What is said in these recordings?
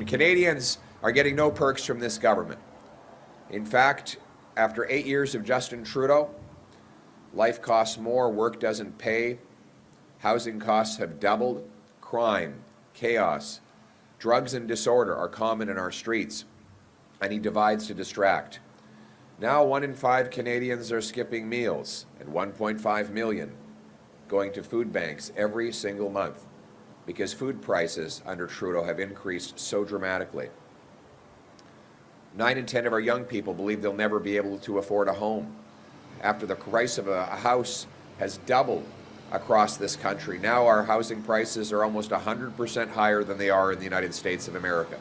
Canadians are getting no perks from this government. In fact, after 8 years of Justin Trudeau, life costs more, work doesn't pay, housing costs have doubled, crime, chaos, drugs and disorder are common in our streets, and he divides to distract. Now 1 in 5 Canadians are skipping meals, and 1.5 million going to food banks every single month because food prices under Trudeau have increased so dramatically. 9 in 10 of our young people believe they'll never be able to afford a home after the price of a house has doubled across this country. Now our housing prices are almost 100% higher than they are in the United States of America.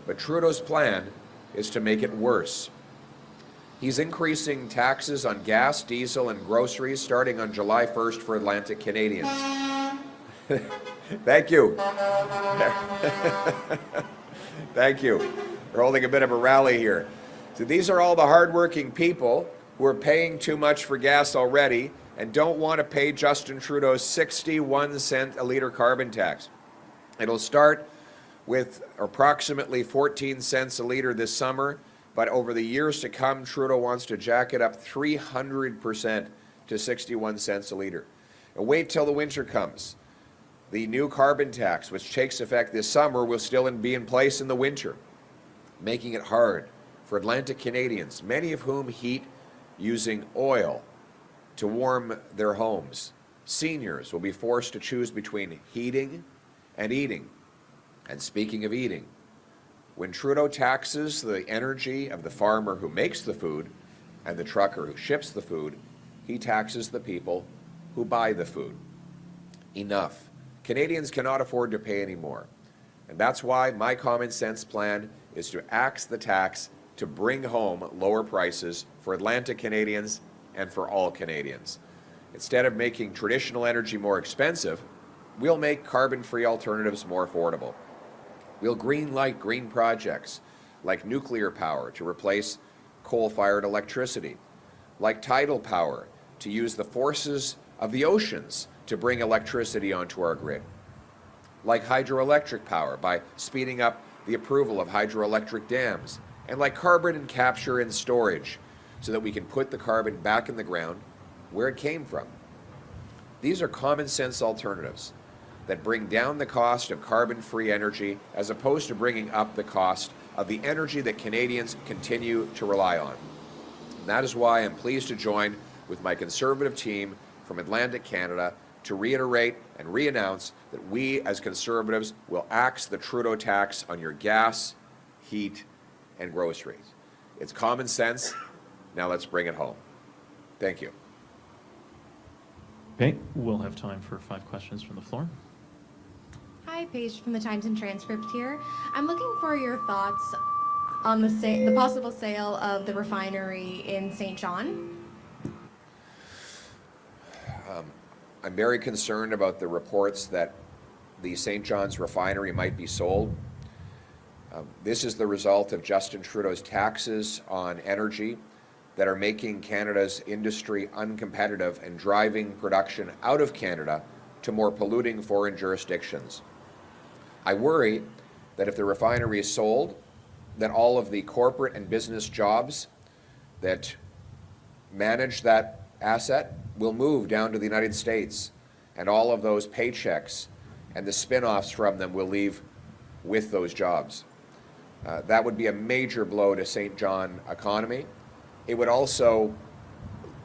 But Trudeau's plan is to make it worse. He's increasing taxes on gas, diesel, and groceries starting on July 1st for Atlantic Canadians. Thank you. Thank you. We're holding a bit of a rally here. So these are all the hardworking people who are paying too much for gas already and don't want to pay Justin Trudeau's 61-cent a litre carbon tax. It'll start with approximately 14 cents a litre this summer, but over the years to come, Trudeau wants to jack it up 300% to 61 cents a litre. And wait till the winter comes. The new carbon tax, which takes effect this summer, will still be in place in the winter, making it hard for Atlantic Canadians, many of whom heat using oil to warm their homes. Seniors will be forced to choose between heating and eating. And speaking of eating, when Trudeau taxes the energy of the farmer who makes the food and the trucker who ships the food, he taxes the people who buy the food. Enough. Canadians cannot afford to pay anymore. And that's why my common sense plan is to axe the tax to bring home lower prices for Atlantic Canadians and for all Canadians. Instead of making traditional energy more expensive, we'll make carbon-free alternatives more affordable. We'll green-light green projects like nuclear power to replace coal-fired electricity, like tidal power to use the forces of the oceans to bring electricity onto our grid, like hydroelectric power by speeding up the approval of hydroelectric dams, and like carbon capture and storage so that we can put the carbon back in the ground where it came from. These are common sense alternatives that bring down the cost of carbon-free energy as opposed to bringing up the cost of the energy that Canadians continue to rely on. And that is why I'm pleased to join with my Conservative team from Atlantic Canada to reiterate and re-announce that we as Conservatives will axe the Trudeau tax on your gas, heat, and groceries. It's common sense. Now let's bring it home. Thank you. Okay, we'll have time for 5 questions from the floor. Hi, Paige from the Times and Transcript here. I'm looking for your thoughts on the possible sale of the refinery in St. John. I'm very concerned about the reports that the St. John's refinery might be sold. This is the result of Justin Trudeau's taxes on energy that are making Canada's industry uncompetitive and driving production out of Canada to more polluting foreign jurisdictions. I worry that if the refinery is sold, that all of the corporate and business jobs that manage that asset will move down to the United States, and all of those paychecks and the spin-offs from them will leave with those jobs. That would be a major blow to St. John economy. It would also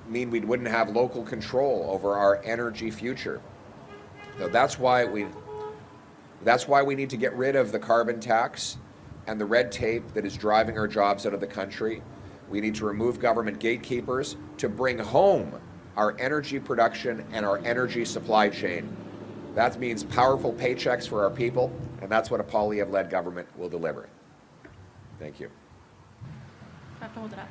mean we wouldn't have local control over our energy future. So that's why we need to get rid of the carbon tax and the red tape that is driving our jobs out of the country. We need to remove government gatekeepers to bring home our energy production and our energy supply chain. That means powerful paychecks for our people, and that's what a Poilierve-led government will deliver. Thank you. I have to hold it up.